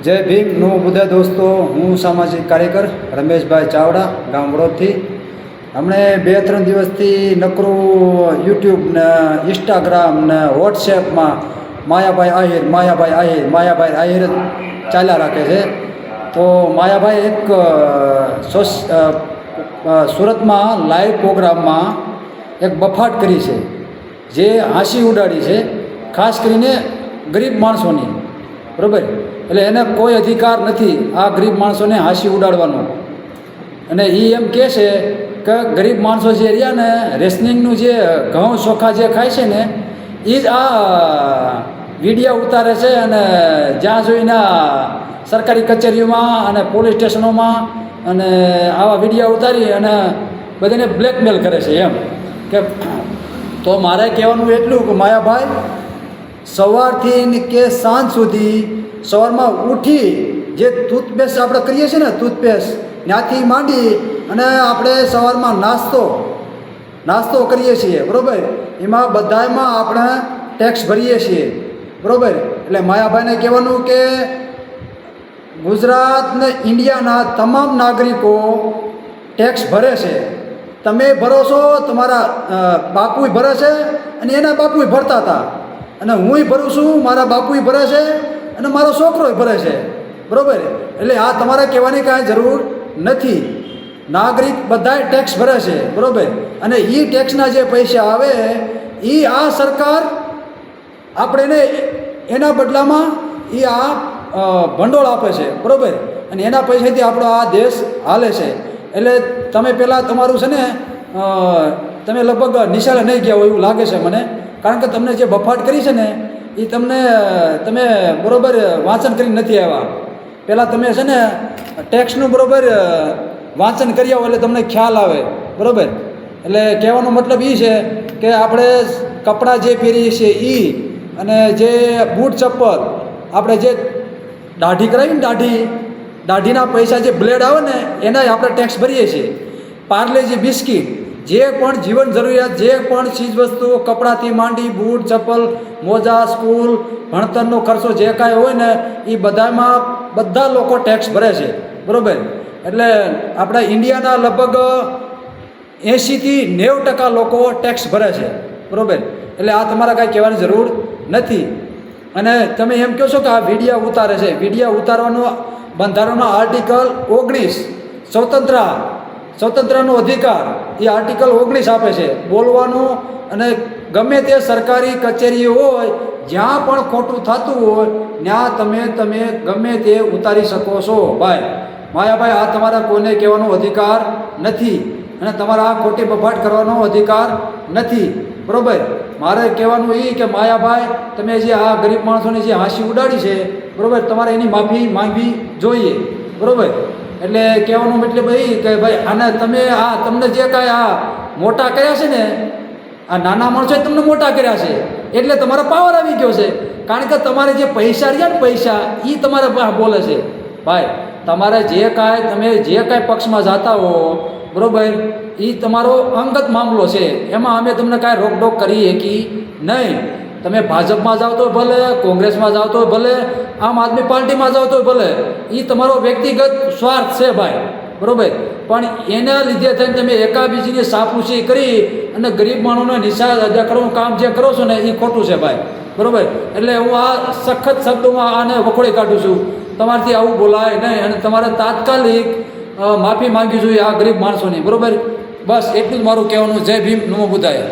જય ભીમ નમો બુદ્ધા દોસ્તો, હું સામાજિક કાર્યકર રમેશભાઈ ચાવડા ગામ વડોદથી. હમણે 2-3 દિવસથી નકરું યુટ્યુબ ને ઇન્સ્ટાગ્રામ ને વોટ્સએપમાં માયાભાઈ આહિર ચાલ્યા રાખે છે. તો માયાભાઈ એક સુરતમાં લાઈવ પ્રોગ્રામમાં એક બફાટ કરી છે, જે હાંસી ઉડાડી છે, ખાસ કરીને ગરીબ માણસોની. બરાબર, એટલે એને કોઈ અધિકાર નથી આ ગરીબ માણસોને હાંસી ઉડાડવાનો. અને એ એમ કહે છે કે ગરીબ માણસો જે રહ્યા ને રેશનિંગનું જે ઘઉં ચોખા જે ખાય છે ને એ જ આ વિડીયો ઉતારે છે, અને જ્યાં જોઈને સરકારી કચેરીઓમાં અને પોલીસ સ્ટેશનોમાં અને આવા વિડીયો ઉતારી અને બધાને બ્લેકમેલ કરે છે. એમ કે તો મારે કહેવાનું એટલું કે માયાભાઈ, સવારથી કે સાંજ સુધી સવારમાં ઉઠી જે ટૂથપેસ્ટ આપણે કરીએ છીએ ને, ટૂથપેસ્ટ ત્યાંથી માંડી અને આપણે સવારમાં નાસ્તો કરીએ છીએ. બરાબર, એમાં બધામાં આપણે ટેક્સ ભરીએ છીએ. બરાબર, એટલે માયાભાઈને કહેવાનું કે ગુજરાત ને ઇન્ડિયાના તમામ નાગરિકો ટેક્સ ભરે છે. તમે ભરો છો, તમારા બાપુય ભરે છે અને એના બાપુય ભરતા હતા, અને હુંય ભરું છું, મારા બાપુય ભરે છે અને મારો છોકરોય ભરે છે. બરાબર, એટલે આ તમારે કહેવાની કાંઈ જરૂર નથી. નાગરિક બધાય ટેક્સ ભરે છે. બરાબર, અને એ ટેક્સના જે પૈસા આવે એ આ સરકાર આપણે એના બદલામાં એ આ ભંડોળ આપે છે. બરાબર, અને એના પૈસાથી આપણો આ દેશ હાલે છે. એટલે તમે પહેલાં તમારું છે ને તમે લગભગ નિશાળે નહીં ગયા હોય એવું લાગે છે મને, કારણ કે તમને જે બફાટ કરી છે ને એ તમે બરાબર વાંચન કરીને નથી આવ્યા. પહેલાં તમે છે ને ટેક્સનું બરાબર વાંચન કરી આવો એટલે તમને ખ્યાલ આવે. બરાબર, એટલે કહેવાનો મતલબ એ છે કે આપણે કપડાં જે પહેરીએ છીએ એ, અને જે બૂટ ચપ્પલ, આપણે જે દાઢી કરાવી ને દાઢીના પૈસા જે બ્લેડ આવે ને એના આપણે ટેક્સ ભરીએ છીએ. પાર્લેજી બિસ્કિટ, જે પણ જીવન જરૂરિયાત, જે પણ ચીજવસ્તુઓ, કપડાથી માંડી બૂટ ચપ્પલ, મોજા, સ્કૂલ, ભણતરનો ખર્ચો જે કાંઈ હોય ને એ બધામાં બધા લોકો ટેક્સ ભરે છે. બરાબર, એટલે આપણા ઇન્ડિયાના લગભગ 80થી 90% લોકો ટેક્સ ભરે છે. બરાબર, એટલે આ તમારે કાંઈ કહેવાની જરૂર નથી. અને તમે એમ કહો છો કે આ વિડીયો ઉતારે છે, વિડીયો ઉતારવાનો બંધારણનો આર્ટિકલ 19 સ્વતંત્રનો અધિકાર, એ આર્ટિકલ 19 આપે છે બોલવાનું. અને ગમે તે સરકારી કચેરી હોય, જ્યાં પણ ખોટું થતું હોય ત્યાં તમે ગમે તે ઉતારી શકો છો. ભાઈ માયાભાઈ, આ તમારા કોઈને કહેવાનો અધિકાર નથી, અને તમારા આ ખોટી બફાટ કરવાનો અધિકાર નથી. બરાબર, મારે કહેવાનું એ કે માયાભાઈ, તમે જે આ ગરીબ માણસોની જે હાંસી ઉડાડી છે, બરાબર, તમારે એની માફી માંગવી જોઈએ. બરાબર, એટલે કહેવાનું મતલબ એ કે ભાઈ આને તમને જે કાંઈ આ મોટા કર્યા છે ને, આ નાના માણસોએ તમને મોટા કર્યા છે, એટલે તમારો પાવર આવી ગયો છે. કારણ કે તમારે જે પૈસા રહ્યા ને, પૈસા એ તમારે બોલે છે. ભાઈ, તમારે જે કાંઈ પક્ષમાં જતા હો, બરાબર, એ તમારો અંગત મામલો છે, એમાં અમે તમને કાંઈ રોકટોક કરી શકી નહીં. તમે ભાજપમાં જાઓ તો ભલે, કોંગ્રેસમાં જાઓ તો ભલે, આમ આદમી પાર્ટીમાં જાઓ તો ભલે, એ તમારો વ્યક્તિગત સ્વાર્થ છે. ભાઈ બરાબર, પણ એના લીધે થઈને તમે એકાબીજીની સાપલુસી કરી અને ગરીબ માણસોને નિશાળ અદા કરવાનું કામ જે કરો છો ને એ ખોટું છે. ભાઈ બરાબર, એટલે હું આ સખત શબ્દોમાં આને વખોડી કાઢું છું. તમારાથી આવું બોલાય નહીં, અને તમારે તાત્કાલિક માફી માંગવી જોઈએ આ ગરીબ માણસોની. બરાબર, બસ એટલું જ મારું કહેવાનું. જય ભીમ નમો બુદ્ધાય.